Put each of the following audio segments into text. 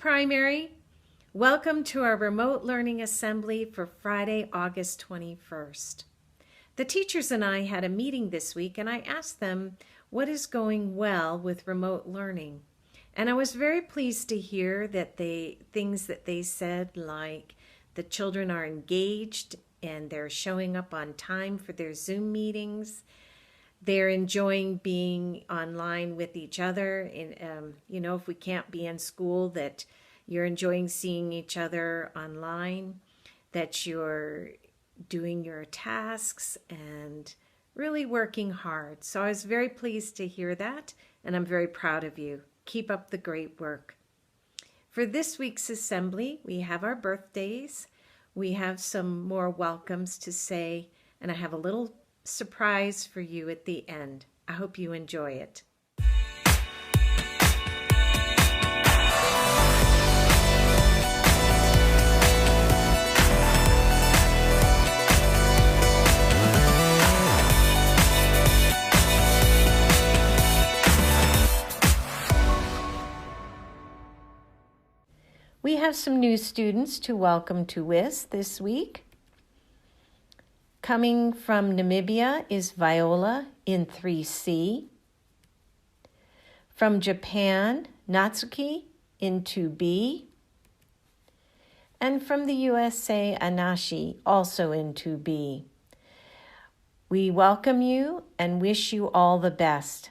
Primary. Welcome to our remote learning assembly for Friday, August 21st. The teachers and I had a meeting this week and I asked them what is going well with remote learning. And I was very pleased to hear that things that they said, like the children are engaged and they're showing up on time for their Zoom meetings. They're enjoying being online with each other. And, if we can't be in school, that you're enjoying seeing each other online, that you're doing your tasks and really working hard. So I was very pleased to hear that, and I'm very proud of you. Keep up the great work. For this week's assembly, we have our birthdays. We have some more welcomes to say, and I have a little surprise for you at the end. I hope you enjoy it. We have some new students to welcome to WIS this week. Coming from Namibia is Viola in 3C. From Japan, Natsuki in 2B. And from the USA, Anashi, also in 2B. We welcome you and wish you all the best.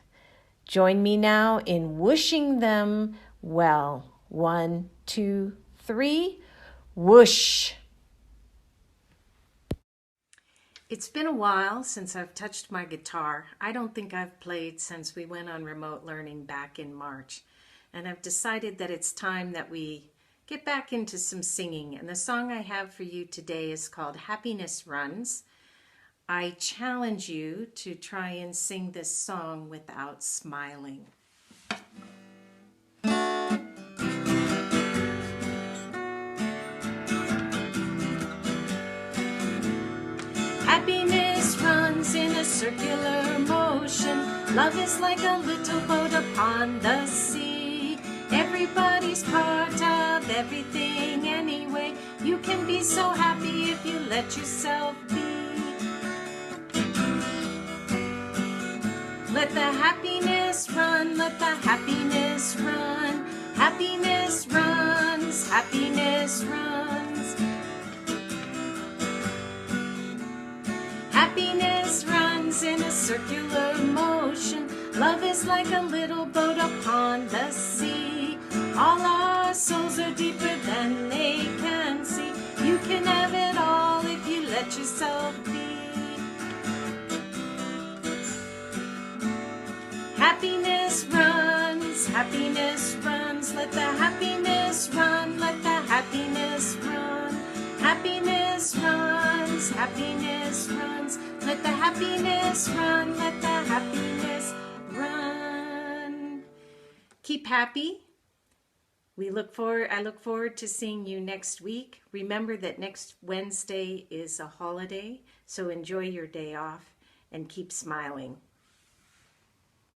Join me now in wishing them well. 1, 2, 3, whoosh! It's been a while since I've touched my guitar. I don't think I've played since we went on remote learning back in March. And I've decided that it's time that we get back into some singing. And the song I have for you today is called Happiness Runs. I challenge you to try and sing this song without smiling. Happiness runs in a circular motion. Love is like a little boat upon the sea. Everybody's part of everything anyway. You can be so happy if you let yourself be. Let the happiness run, let the happiness run. Happiness runs, happiness runs. Happiness runs in a circular motion. Love is like a little boat upon the sea. All our souls are deeper than they can see. You can have it all if you let yourself be. Happiness runs, happiness runs. Let the happiness run, let the happiness run. Happiness runs, happiness runs. Let the happiness run, let the happiness run. Keep happy. I look forward to seeing you next week. Remember that next Wednesday is a holiday, so enjoy your day off and keep smiling.